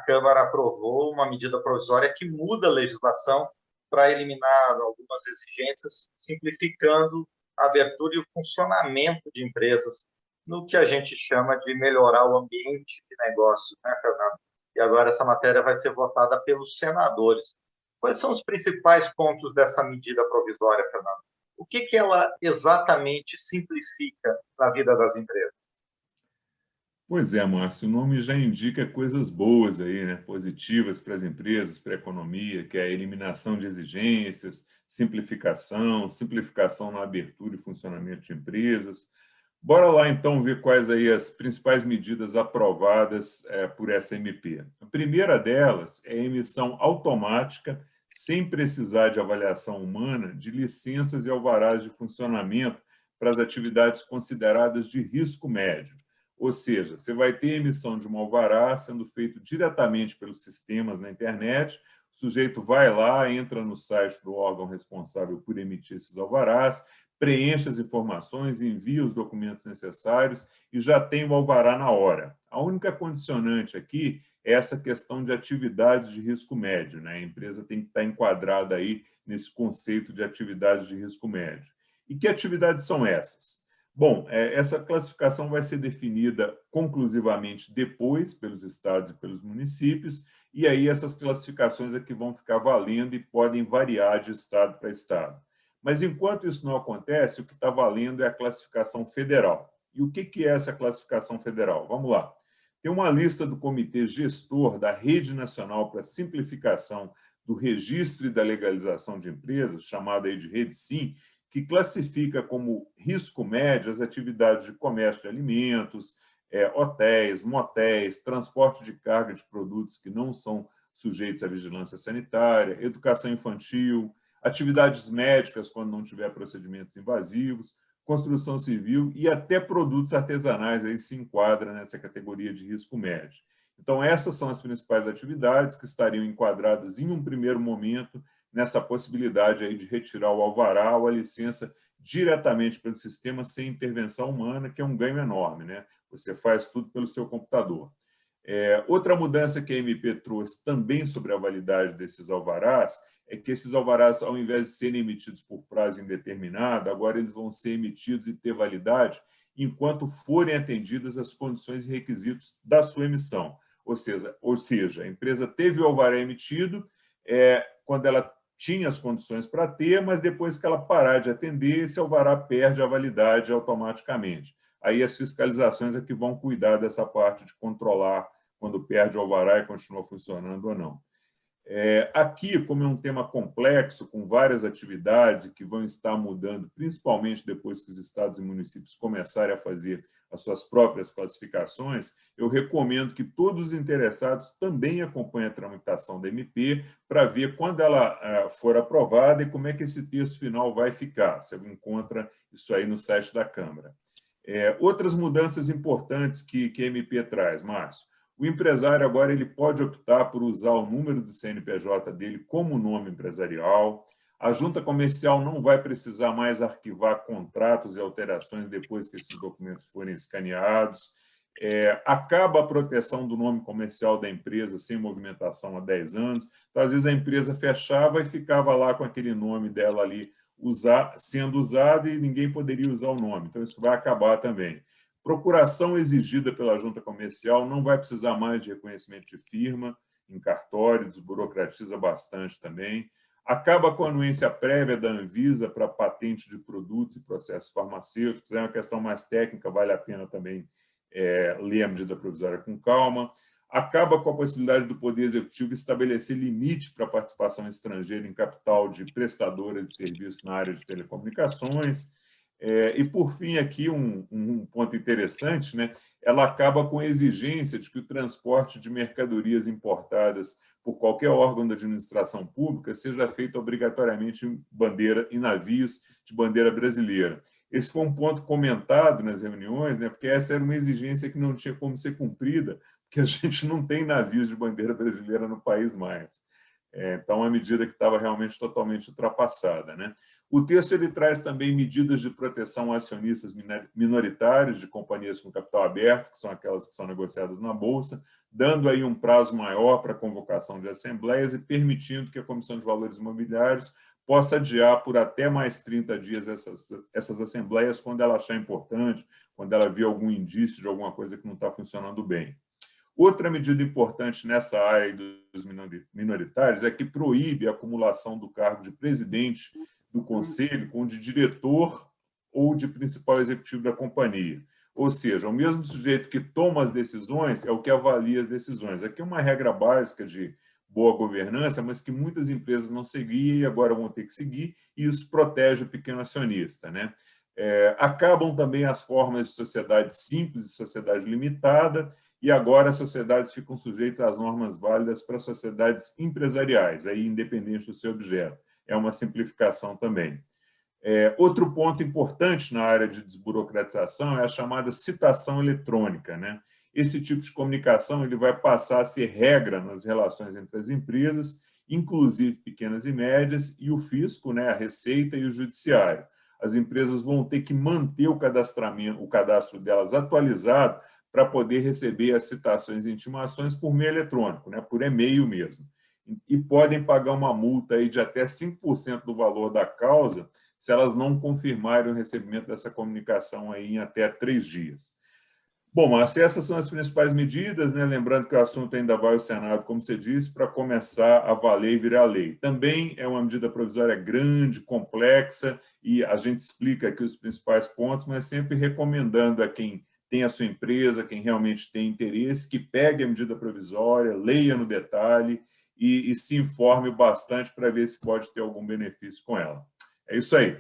Câmara aprovou uma medida provisória que muda a legislação para eliminar algumas exigências, simplificando a abertura e o funcionamento de empresas, no que a gente chama de melhorar o ambiente de negócio, né, Fernando? E agora essa matéria vai ser votada pelos senadores. Quais são os principais pontos dessa medida provisória, Fernando? O que ela exatamente simplifica na vida das empresas? Pois é, Márcio, o nome já indica coisas boas aí, né? Positivas para as empresas, para a economia, que é a eliminação de exigências, simplificação na abertura e funcionamento de empresas. Bora lá então ver quais aí as principais medidas aprovadas por essa MP. A primeira delas é a emissão automática, sem precisar de avaliação humana, de licenças e alvarás de funcionamento para as atividades consideradas de risco médio. Ou seja, você vai ter a emissão de um alvará sendo feito diretamente pelos sistemas na internet, o sujeito vai lá, entra no site do órgão responsável por emitir esses alvarás, preenche as informações, envia os documentos necessários e já tem o alvará na hora. A única condicionante aqui é essa questão de atividades de risco médio, né? A empresa tem que estar enquadrada aí nesse conceito de atividades de risco médio. E que atividades são essas? Bom, essa classificação vai ser definida conclusivamente depois pelos estados e pelos municípios, e aí essas classificações é que vão ficar valendo e podem variar de estado para estado. Mas enquanto isso não acontece, o que está valendo é a classificação federal. E o que é essa classificação federal? Vamos lá. Tem uma lista do Comitê Gestor da Rede Nacional para a Simplificação do Registro e da Legalização de Empresas, chamada aí de REDSIM, que classifica como risco médio as atividades de comércio de alimentos, hotéis, motéis, transporte de carga de produtos que não são sujeitos à vigilância sanitária, educação infantil, atividades médicas quando não tiver procedimentos invasivos, construção civil e até produtos artesanais aí se enquadra nessa categoria de risco médio. Então, essas são as principais atividades que estariam enquadradas em um primeiro momento nessa possibilidade aí de retirar o alvará ou a licença diretamente pelo sistema sem intervenção humana, que é um ganho enorme, né? Você faz tudo pelo seu computador. Outra mudança que a MP trouxe também sobre a validade desses alvarás é que esses alvarás, ao invés de serem emitidos por prazo indeterminado, agora eles vão ser emitidos e ter validade enquanto forem atendidas as condições e requisitos da sua emissão. Ou seja, a empresa teve o alvará emitido quando ela tinha as condições para ter, mas depois que ela parar de atender, esse alvará perde a validade automaticamente. Aí as fiscalizações é que vão cuidar dessa parte de controlar quando perde o alvará e continua funcionando ou não. Aqui, como é um tema complexo, com várias atividades que vão estar mudando, principalmente depois que os estados e municípios começarem a fazer as suas próprias classificações, eu recomendo que todos os interessados também acompanhem a tramitação da MP para ver quando ela for aprovada e como é que esse texto final vai ficar. Você encontra isso aí no site da Câmara. Outras mudanças importantes que a MP traz, Márcio. O empresário agora ele pode optar por usar o número do CNPJ dele como nome empresarial. A junta comercial não vai precisar mais arquivar contratos e alterações depois que esses documentos forem escaneados. Acaba a proteção do nome comercial da empresa sem movimentação há 10 anos. Então, às vezes, a empresa fechava e ficava lá com aquele nome dela ali sendo usado e ninguém poderia usar o nome. Então, isso vai acabar também. Procuração exigida pela junta comercial não vai precisar mais de reconhecimento de firma em cartório, desburocratiza bastante também. Acaba com a anuência prévia da Anvisa para patente de produtos e processos farmacêuticos. É uma questão mais técnica, vale a pena também ler a medida provisória com calma. Acaba com a possibilidade do Poder Executivo estabelecer limite para a participação estrangeira em capital de prestadoras de serviços na área de telecomunicações. E, por fim, aqui um ponto interessante, né? Ela acaba com a exigência de que o transporte de mercadorias importadas por qualquer órgão da administração pública seja feito obrigatoriamente em navios de bandeira brasileira. Esse foi um ponto comentado nas reuniões, né? Porque essa era uma exigência que não tinha como ser cumprida, porque a gente não tem navios de bandeira brasileira no país mais. Então, a medida que estava realmente totalmente ultrapassada, né? O texto ele traz também medidas de proteção a acionistas minoritários de companhias com capital aberto, que são aquelas que são negociadas na Bolsa, dando aí um prazo maior para a convocação de assembleias e permitindo que a Comissão de Valores Imobiliários possa adiar por até mais 30 dias essas assembleias quando ela achar importante, quando ela vir algum indício de alguma coisa que não está funcionando bem. Outra medida importante nessa área dos minoritários é que proíbe a acumulação do cargo de presidente do conselho com o de diretor ou de principal executivo da companhia. Ou seja, o mesmo sujeito que toma as decisões é o que avalia as decisões. Aqui é uma regra básica de boa governança, mas que muitas empresas não seguiam e agora vão ter que seguir, e isso protege o pequeno acionista, né? Acabam também as formas de sociedade simples e sociedade limitada, e agora as sociedades ficam sujeitas às normas válidas para sociedades empresariais, aí independente do seu objeto. É uma simplificação também. Outro ponto importante na área de desburocratização é a chamada citação eletrônica, né? Esse tipo de comunicação ele vai passar a ser regra nas relações entre as empresas, inclusive pequenas e médias, e o fisco, né, a Receita e o Judiciário. As empresas vão ter que manter o cadastro delas atualizado para poder receber as citações e intimações por meio eletrônico, né, por e-mail mesmo. E podem pagar uma multa aí de até 5% do valor da causa se elas não confirmarem o recebimento dessa comunicação aí em até 3 dias. Bom, Márcio, essas são as principais medidas, né? Lembrando que o assunto ainda vai ao Senado, como você disse, para começar a valer e virar lei. Também é uma medida provisória grande, complexa, e a gente explica aqui os principais pontos, mas sempre recomendando a quem tem a sua empresa, quem realmente tem interesse, que pegue a medida provisória, leia no detalhe e se informe bastante para ver se pode ter algum benefício com ela. É isso aí.